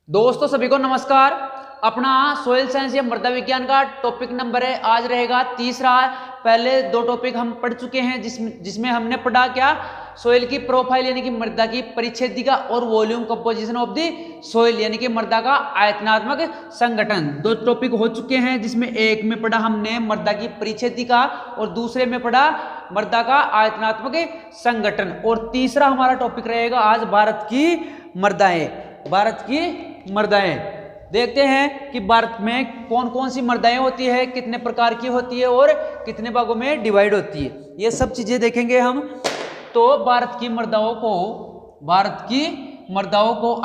दोस्तों सभी को नमस्कार। अपना सोइल साइंस या मृदा विज्ञान का टॉपिक नंबर है, आज रहेगा तीसरा। पहले दो टॉपिक हम पढ़ चुके हैं जिसमें हमने पढ़ा क्या, सोइल की प्रोफाइल यानी कि मृदा की परिच्छेदिका और volume composition of the soil यानी कि मृदा का आयतनात्मक संगठन। दो टॉपिक हो चुके हैं जिसमें एक में पढ़ा हमने मृदा की परिच्छेदिका और दूसरे में पढ़ा मृदा का आयतनात्मक संगठन। और तीसरा हमारा टॉपिक रहेगा आज भारत की मृदाएं। भारत की मृदाएं देखते हैं कि भारत में कौन कौन सी मृदाएं होती है, कितने प्रकार की होती है और कितने भागों में डिवाइड होती है, ये सब चीजें देखेंगे हम। तो भारत की मृदाओं को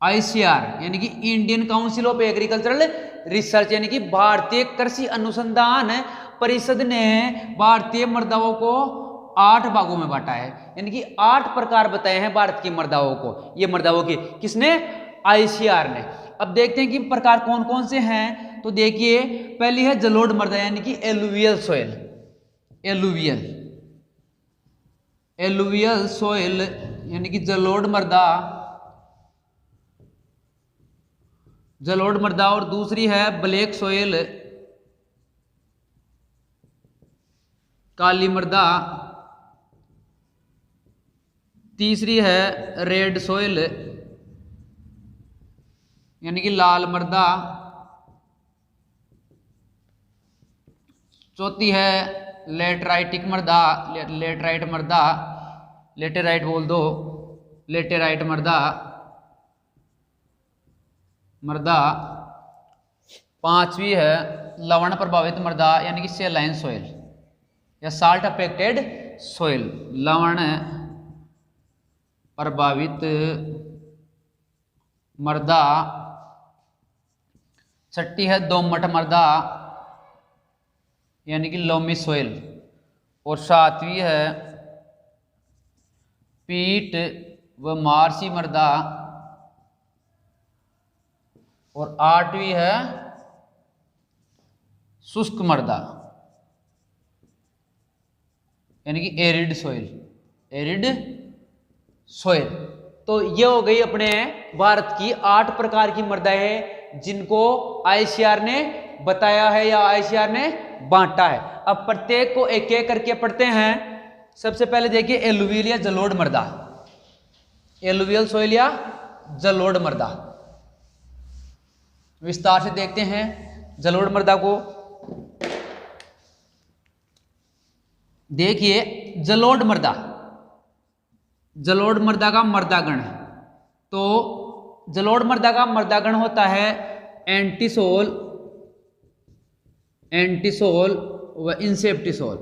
आईसीआर यानी कि Indian council of agricultural research यानी कि भारतीय कृषि अनुसंधान परिषद ने भारतीय मृदाओं को 8 भागों में बांटा है, यानी कि 8 प्रकार बताए हैं भारत की मृदाओं को। ये मृदाओं की किसने? आईसीआर ने। अब देखते हैं कि प्रकार कौन कौन से हैं। तो देखिए, पहली है जलोढ़ मृदा यानी कि एलुवियल सोइल। एलुवियल सोइल यानी कि जलोढ़ मृदा। और दूसरी है ब्लैक सोइल, काली मृदा। तीसरी है रेड सोइल यानी कि लाल मृदा। चौथी है लेटेराइट मृदा। पांचवी है लवण प्रभावित मृदा यानी कि सेलाइन सोइल या साल्ट अफेक्टेड सोइल, लवण प्रभावित मृदा। छठी है दोमट मृदा यानी कि लोमी सोइल। और सातवीं है पीट व मार्शी मृदा। और आठवीं है शुष्क मृदा यानी कि एरिड सोइल। तो ये हो गई अपने भारत की 8 प्रकार की मृदाएं जिनको आईसीआर ने बताया है या आईसीआर ने बांटा है। अब प्रत्येक को एक एक करके पढ़ते हैं। सबसे पहले देखिए एलुवियल या जलोढ़ मृदा, एलुवियल सोइल या जलोढ़ मृदा। विस्तार से देखते हैं जलोढ़ मृदा को। देखिए जलोढ़ मृदा का मृदागण। तो जलोढ़ मृदा का मृदागण होता है एंटीसोल व इंसेप्टिसोल।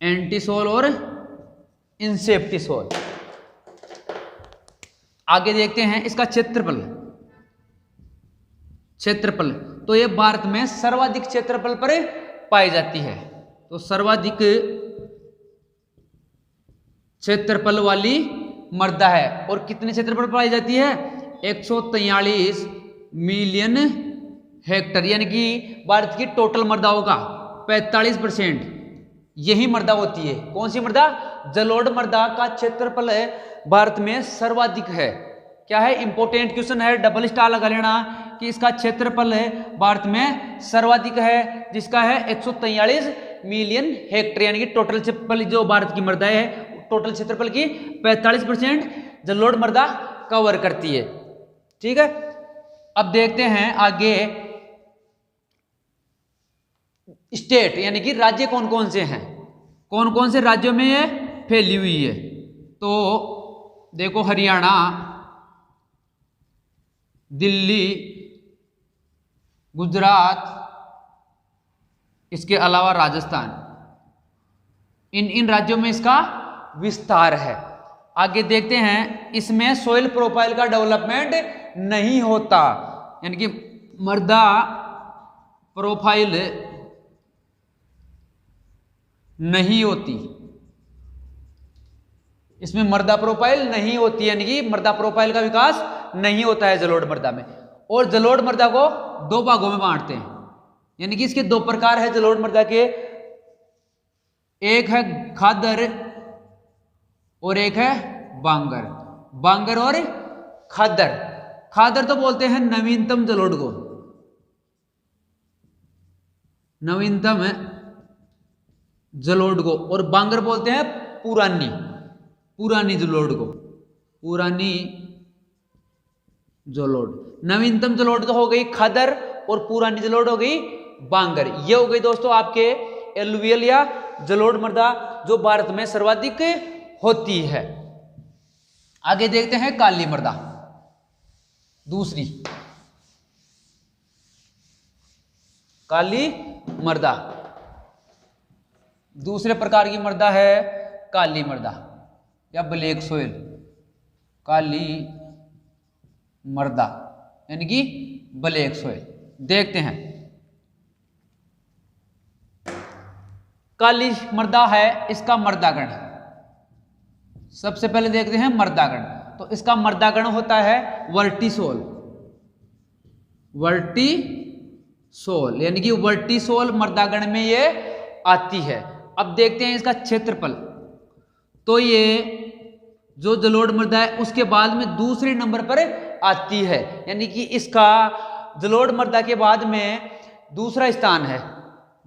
एंटीसोल और इंसेप्टिसोल। आगे देखते हैं इसका क्षेत्रफल। तो ये भारत में सर्वाधिक क्षेत्रफल पर पाई जाती है। तो सर्वाधिक क्षेत्रफल वाली मृदा है। और कितने क्षेत्रफल पर पाई जाती है? 143 मिलियन हेक्टेयर, यानी कि भारत की टोटल मृदाओं का 45% यही मृदा होती है। कौन सी मृदा? जलोढ़ मृदा का क्षेत्रफल है भारत में सर्वाधिक है। क्या है? इंपॉर्टेंट क्वेश्चन है, डबल स्टार लगा लेना कि इसका क्षेत्रफल है भारत में सर्वाधिक है, जिसका है 143 मिलियन हेक्टेयर, यानी कि टोटल क्षेत्रफल जो भारत की मृदा है टोटल क्षेत्रफल की 45% जलोढ़ मृदा कवर करती है। ठीक है, अब देखते हैं आगे स्टेट यानी कि राज्य कौन कौन से हैं, कौन कौन से राज्यों में ये फैली हुई है। तो देखो हरियाणा, दिल्ली, गुजरात, इसके अलावा राजस्थान, इन राज्यों में इसका विस्तार है। आगे देखते हैं इसमें सोइल प्रोफाइल का डेवलपमेंट नहीं होता, यानी कि मृदा प्रोफाइल नहीं होती। इसमें मृदा प्रोफाइल नहीं होती, यानी कि मृदा प्रोफाइल का विकास नहीं होता है जलोढ़ मृदा में। और जलोढ़ मृदा को 2 भागों में बांटते हैं, यानी कि इसके 2 प्रकार है जलोढ़ मृदा के। एक है खादर और एक है बांगर। बांगर और खादर। खादर तो बोलते हैं नवीनतम जलोढ़ को, नवीनतम जलोढ़ को, और बांगर बोलते हैं पुरानी, पुरानी जलोढ़ को, पुरानी जलोढ़। नवीनतम जलोढ़ तो हो गई खादर और पुरानी जलोढ़ हो गई बांगर। ये हो गई दोस्तों आपके एलुवियल या जलोढ़ मृदा जो भारत में सर्वाधिक होती है। आगे देखते हैं काली मृदा, दूसरी काली मृदा, दूसरे प्रकार की मृदा है काली मृदा या ब्लैक सोइल। काली मृदा यानी कि ब्लैक सोइल। देखते हैं काली मृदा है, इसका मृदागण। सबसे पहले देखते हैं मृदागण। तो इसका मृदागण होता है वर्टिसोल, वर्टिसोल यानी कि वर्टिसोल मृदागण में ये आती है। अब देखते हैं इसका क्षेत्रफल। तो ये जो जलोढ़ मृदा है उसके बाद में दूसरे नंबर पर आती है, यानी कि इसका जलोढ़ मृदा के बाद में दूसरा स्थान है,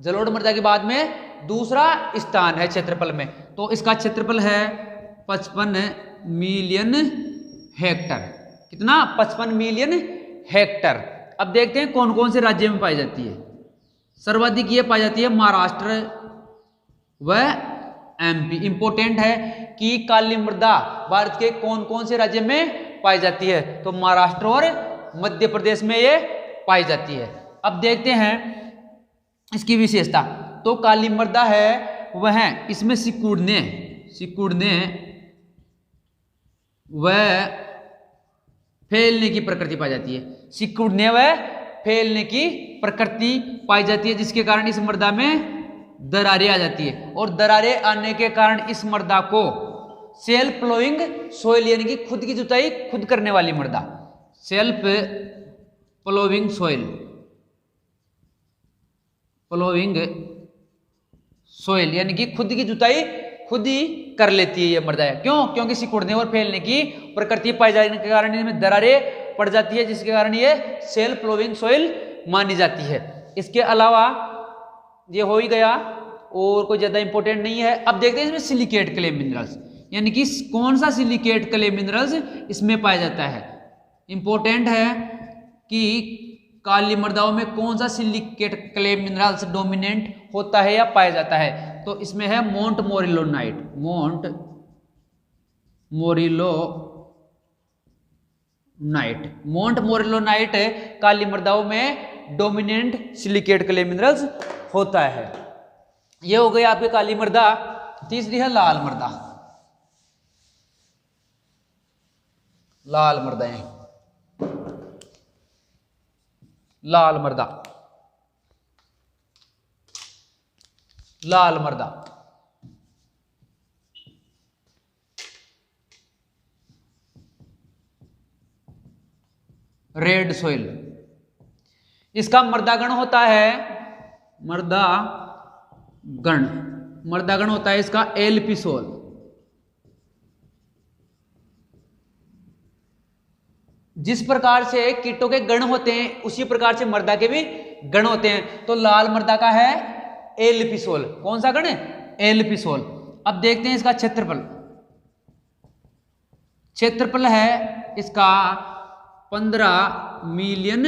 जलोढ़ मृदा के बाद में दूसरा स्थान है क्षेत्रफल में। तो इसका क्षेत्रफल है 55 मिलियन हेक्टर। कितना? 55 मिलियन हेक्टर। अब देखते हैं कौन कौन से राज्य में पाई जाती है। सर्वाधिक ये पाई जाती है महाराष्ट्र व एमपी। इंपोर्टेंट है कि काली मृदा भारत के कौन कौन से राज्य में पाई जाती है, तो महाराष्ट्र और मध्य प्रदेश में ये पाई जाती है। अब देखते हैं इसकी विशेषता। तो काली मृदा है वह इसमें सिकुड़ने व फैलने की प्रकृति पाई जाती है। सिकुड़ने व फैलने की प्रकृति पाई जाती है, जिसके कारण इस मृदा में दरारें आ जाती है, और दरारें आने के कारण इस मृदा को सेल्फ प्लोइंग सोइल यानी कि खुद की जुताई खुद करने वाली मृदा, self ploughing soil, ploughing soil यानी कि खुद की जुताई खुद ही कर लेती है ये मृदा। क्यों? क्योंकि सिकुड़ने और फैलने की प्रकृति पाई जाने के कारण इनमें दरारें पड़ जाती है, जिसके कारण ये सेल्फ प्लोइंग सोइल मानी जाती है। इसके अलावा ये हो ही गया और कोई ज्यादा इंपॉर्टेंट नहीं है। अब देखते हैं इसमें सिलिकेट क्ले मिनरल्स, यानी कि कौन सा सिलिकेट क्ले मिनरल्स इसमें पाया जाता है। इंपॉर्टेंट है कि काली मृदाओं में कौन सा सिलिकेट क्ले मिनरल्स डोमिनेंट होता है या पाया जाता है। तो इसमें है मोंट मोरिलोनाइट, मोंट मोरिलोनाइट। मोंट मोरिलोनाइट काली मृदाओं में डोमिनेंट सिलिकेट क्ले मिनरल्स होता है। ये हो गई आपकी काली मृदा। तीसरी है लाल मृदा। लाल मृदाएं, लाल मृदा, लाल मृदा रेड सोइल। इसका मृदागण होता है मृदागण होता है इसका एलपी सोल। जिस प्रकार से कीटों के गण होते हैं उसी प्रकार से मृदा के भी गण होते हैं। तो लाल मृदा का है एलपी सोल। कौन सा गण है? एलपी सोल। अब देखते हैं इसका क्षेत्रफल। क्षेत्रफल है इसका 15 मिलियन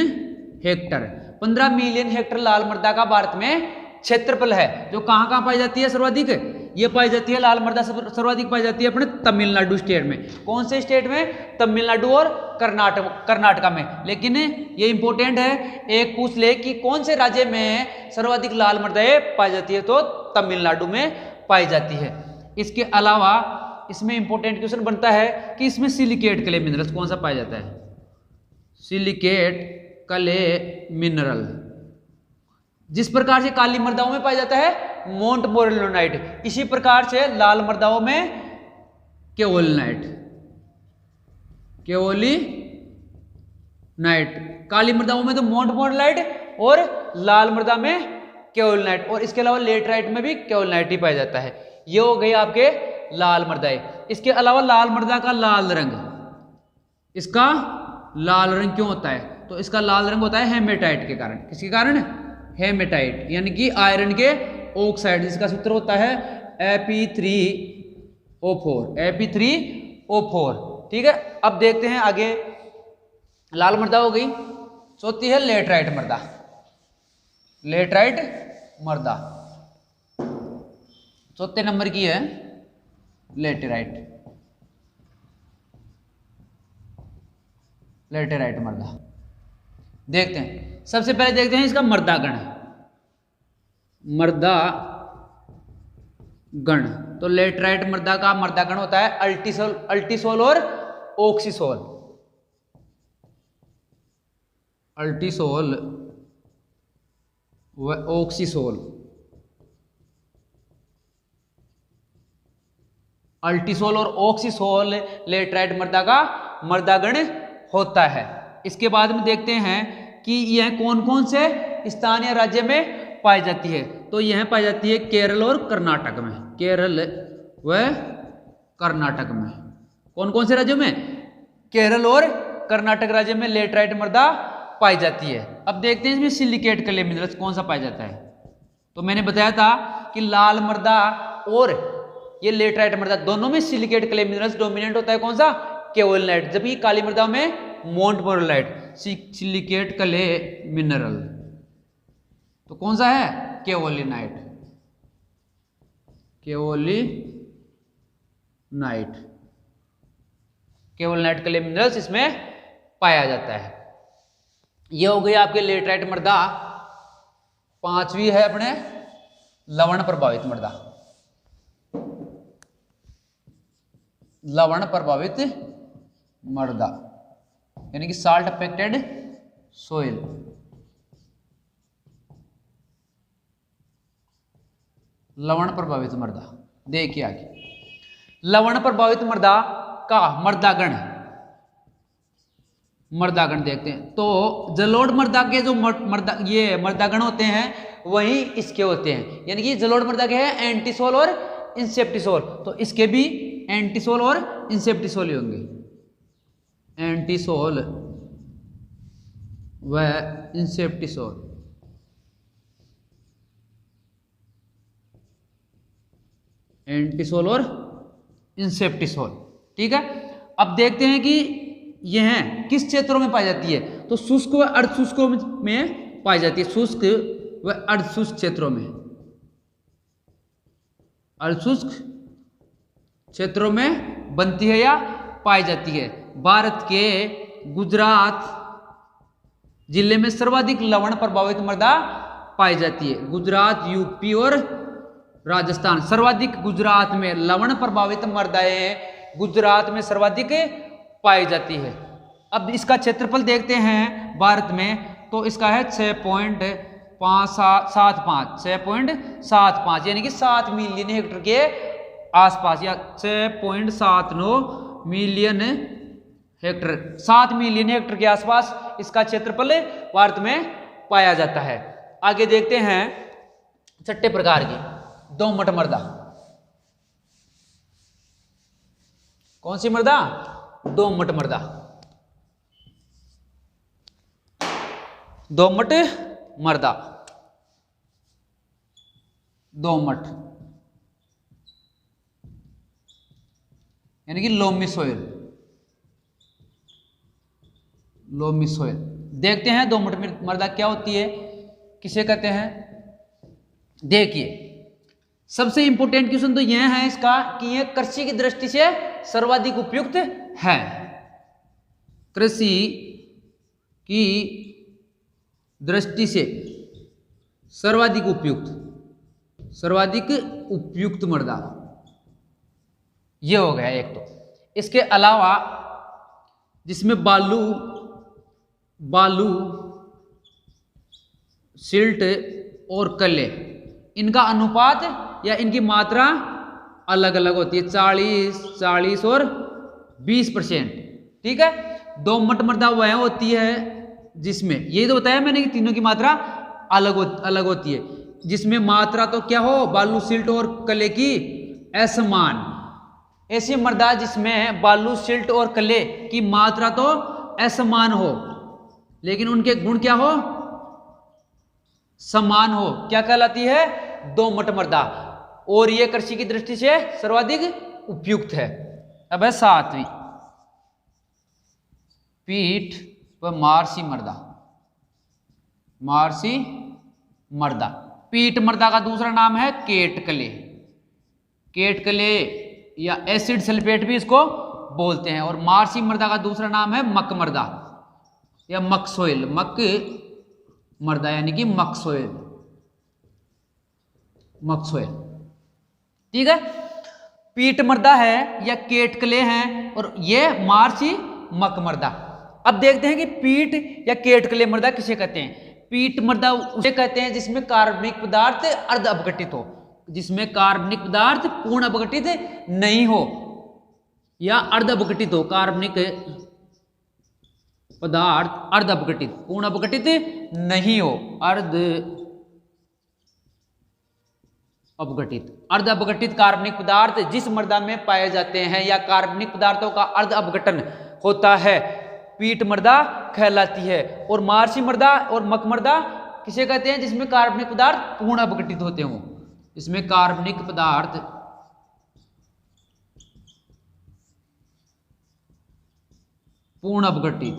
हेक्टर। 15 मिलियन हेक्टर लाल मृदा का भारत में क्षेत्रफल है। जो कहां कहां पाई जाती है सर्वाधिक? ये पाई जाती है लाल मृदा सर्वाधिक पाई जाती है अपने तमिलनाडु स्टेट में। कौन से स्टेट में? तमिलनाडु और कर्नाटका में। लेकिन ये इंपॉर्टेंट है, एक पूछ ले कि कौन से राज्य में सर्वाधिक लाल मृदाएं पाई जाती है, तो तमिलनाडु में पाई जाती है। इसके अलावा इसमें इंपॉर्टेंट क्वेश्चन बनता है कि इसमें सिलिकेट क्ले मिनरल्स कौन सा पाया जाता है? सिलिकेट क्ले मिनरल जिस प्रकार से काली मृदाओं में पाया जाता है मोंट मोरिलोनाइट, इसी प्रकार से लाल मृदाओं में केओलिनाइट, केओलिनाइट। काली मृदाओं में तो मोंट मोरिलोनाइट और लाल मृदा में केओलिनाइट, और इसके अलावा लेटराइट में भी केओलिनाइट ही पाया जाता है। ये हो गई आपके लाल मृदा है। इसके अलावा लाल मृदा का लाल रंग, इसका लाल रंग क्यों होता है? तो इसका लाल रंग होता है हेमेटाइट के कारण। किसके कारण? हेमेटाइट, यानी कि आयरन के ऑक्साइड, जिसका सूत्र होता है Fe3O4, Fe3O4। ठीक है, अब देखते हैं आगे। लाल मृदा हो गई। चौथी है लेटराइट मृदा। लेटराइट मृदा चौथे नंबर की है लेटेराइट। लेटेराइट मृदा देखते हैं। सबसे पहले देखते हैं इसका मृदागण। मृदा गण, तो लेटराइट मृदा का मृदागण होता है अल्टीसोल और ऑक्सीसोल। अल्टीसोल व ऑक्सीसोल। अल्टीसोल और ऑक्सीसोल लेटराइट मृदा का मृदागण होता है। इसके बाद में देखते हैं कि यह कौन कौन से स्थान या राज्य में पाई जाती है। तो यह पाई जाती है केरल और कर्नाटक में। केरल व कर्नाटक में। कौन कौन से राज्यों में? केरल और कर्नाटक राज्य में लेटराइट मृदा पाई जाती है। अब देखते हैं इसमें सिलिकेट क्ले मिनरल्स कौन सा पाया जाता है। तो मैंने बताया था कि लाल मृदा और ये लेटराइट मृदा दोनों में सिलिकेट क्ले मिनरल्स डोमिनेंट होता है। कौन सा? केओलिनाइट। जबकि काली मृदा में मोंटमोरलाइट। सिलिकेट क्ले मिनरल तो कौन सा है? केओलिनाइट। केओलिनाइट, केओलिनाइट क्ले मिनरल्स इसमें पाया जाता है। यह हो गई आपके लेटराइट मृदा। पांचवी है अपने लवण प्रभावित मृदा। लवण प्रभावित मृदा यानी कि साल्ट अफेक्टेड सोइल। लवण प्रभावित मृदा देखिए आगे। लवण प्रभावित मृदा का मृदागण देखते हैं। तो जलोढ़ मृदा के जो मृदागण होते हैं वही इसके होते हैं। यानी कि जलोढ़ मृदा के हैं एंटीसोल और इंसेप्टिसोल। तो इसके भी एंटीसोल और इंसेप्टिसोल ही होंगे। एंटीसोल व इंसेप्टिसोल। एंटीसोल और इंसेप्टिसोल। ठीक है, अब देखते हैं कि यह किस क्षेत्रों में पाई जाती है। तो शुष्क व अर्धशुष्क में पाई जाती है। शुष्क व अर्धशुष्क क्षेत्रों में। अर्धशुष्क क्षेत्रों में बनती है या पाई जाती है। भारत के गुजरात जिले में सर्वाधिक लवण प्रभावित मृदा पाई जाती है। गुजरात, यूपी और राजस्थान सर्वाधिक गुजरात में लवण प्रभावित मृदाएं गुजरात में सर्वाधिक पाई जाती है। अब इसका क्षेत्रफल देखते हैं भारत में। तो इसका है 6.75 यानी कि 7 मिलियन हेक्टेयर के आसपास, या 6.79 मिलियन हेक्टेयर, 7 मिलियन हेक्टेयर के आसपास इसका क्षेत्रफल भारत में पाया जाता है। आगे देखते हैं छठे प्रकार की दोमट मृदा। कौन सी मृदा? दोमट मृदा। दोमट मृदा, दोमट यानी कि लोमी सोइल। लोमी सोइल देखते हैं दोमट मृदा क्या होती है, किसे कहते हैं। देखिए, सबसे इंपोर्टेंट क्वेश्चन तो यह है इसका कि यह कृषि की दृष्टि से सर्वाधिक उपयुक्त है। कृषि की दृष्टि से सर्वाधिक उपयुक्त मृदा यह हो गया एक। तो इसके अलावा जिसमें बालू, सिल्ट और कले, इनका अनुपात या इनकी मात्रा अलग अलग होती है। 40 और 20%। ठीक है, दोमट मृदा वह होती है जिसमें, ये तो बताया मैंने कि तीनों की मात्रा अलग होती है। जिसमें मात्रा तो क्या हो, बालू, सिल्ट और कले की असमान, ऐसी मृदा जिसमें बालू, सिल्ट और कले की मात्रा तो असमान हो, लेकिन उनके गुण क्या हो, समान हो, क्या कहलाती है, दोमट मृदा। और यह कृषि की दृष्टि से सर्वाधिक उपयुक्त है। अब है 7वीं, पीट व मार्सी मृदा। मार्सी मृदा, पीट मृदा का दूसरा नाम है केटकले। केटकले या एसिड सल्फेट भी इसको बोलते हैं। और मार्सी मृदा का दूसरा नाम है मक मृदा या मक सोइल। मक मृदा यानी कि मक सोइल, मक सोइल, ठीक है। पीट मृदा है या केटकले हैं और ये मार्सी मक मृदा। अब देखते हैं कि पीट या केटकले मृदा किसे कहते हैं। पीट मृदा उसे कहते हैं जिसमें कार्बनिक पदार्थ अर्ध अपघटित हो, जिसमें कार्बनिक पदार्थ पूर्ण अपघटित नहीं हो या अर्ध अपघटित हो। कार्बनिक पदार्थ अर्ध अपघटित, पूर्ण अपघटित नहीं हो, अर्ध अपघटित। अर्ध अपघटित कार्बनिक पदार्थ जिस मृदा में पाए जाते हैं या कार्बनिक पदार्थों का अर्ध अपघटन होता है, पीट मृदा कहलाती है। और मार्सी मृदा और मक मृदा किसे कहते हैं, जिसमें कार्बनिक पदार्थ पूर्ण अपघटित होते हों। इसमें कार्बनिक पदार्थ पूर्ण अपघटित,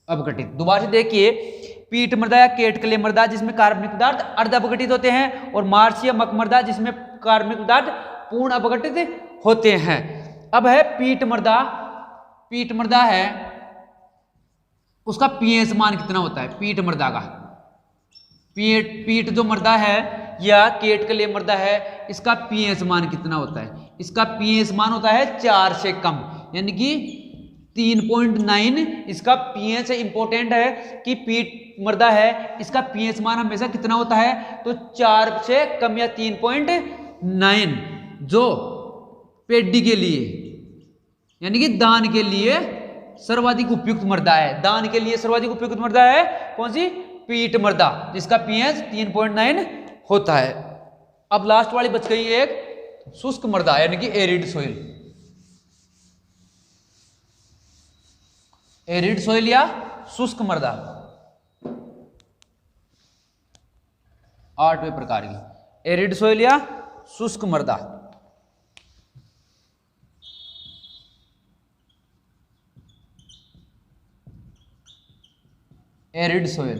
अपघटित। दोबारा से देखिए, पीट मृदा या केटकले मृदा जिसमें कार्बनिक पदार्थ अर्ध अपघटित होते हैं, और मार्सी या मक मृदा जिसमें कार्बनिक पदार्थ पूर्ण अपघटित होते हैं। अब है पीट मृदा। पीट मृदा है, उसका पीएच मान कितना होता है, पीट मृदा का। पीट जो मृदा है या केटकले मृदा है, इसका पीएच मान कितना होता है, इसका पीएच मान होता है 4 से कम, यानी कि 3.9 इसका पीएच इंपॉर्टेंट है कि पीट मृदा है, इसका पीएच मान हमेशा कितना होता है, तो 4 से कम या 3.9, जो पेडी के लिए यानी कि दान के लिए सर्वाधिक उपयुक्त मृदा है। दान के लिए सर्वाधिक उपयुक्त मृदा है कौन सी, पीट मृदा, जिसका पीएच 3.9 होता है। अब लास्ट वाली बच गई एक शुष्क मृदा यानी कि एरिड सोइल। एरिड सोइल या शुष्क मृदा 8वें प्रकार की, एरिड सोइल या शुष्क मृदा। एरिड सोइल,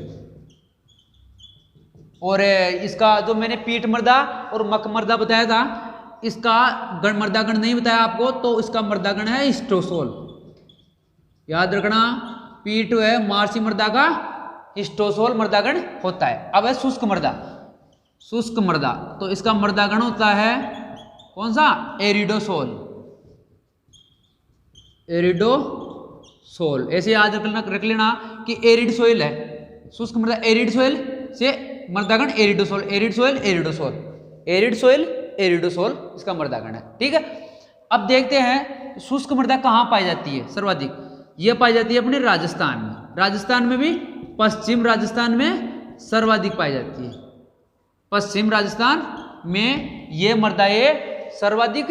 और इसका जो मैंने पीट मृदा और मक मृदा बताया था, इसका गण मृदागण नहीं बताया आपको, तो इसका मृदागण है हिस्टोसोल। याद रखना, पीट है मार्सी मृदा का, हिस्टोसोल मृदागण होता है। अब है शुष्क मृदा। शुष्क मृदा, तो इसका मृदागण होता है कौन सा, एरिडोसोल। एरिडोसोल, ऐसे याद रख लेना कि एरिड सोइल है शुष्क मृदा, एरिड सोइल से मृदागण aridisol, arid soil aridisol, arid soil aridisol इसका मृदागण है, ठीक है। अब देखते हैं शुष्क मृदा कहाँ पाई जाती है सर्वाधिक। यह पाई जाती है अपने राजस्थान में। राजस्थान में भी पश्चिम राजस्थान में सर्वाधिक पाई जाती है। पश्चिम राजस्थान में ये मृदाएं सर्वाधिक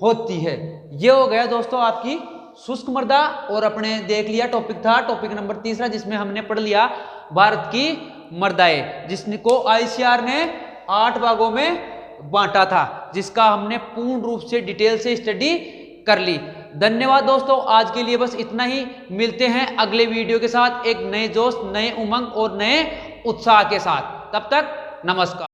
होती है। ये हो गया दोस्तों आपकी शुष्क मृदा। और अपने देख लिया टॉपिक था टॉपिक नंबर 3 जिसमें हमने पढ़ लिया भारत की मृदाएं, जिसको आईसीआर ने 8 भागों में बांटा था, जिसका हमने पूर्ण रूप से डिटेल से स्टडी कर ली। धन्यवाद दोस्तों, आज के लिए बस इतना ही। मिलते हैं अगले वीडियो के साथ एक नए जोश, नए उमंग और नए उत्साह के साथ। तब तक नमस्कार।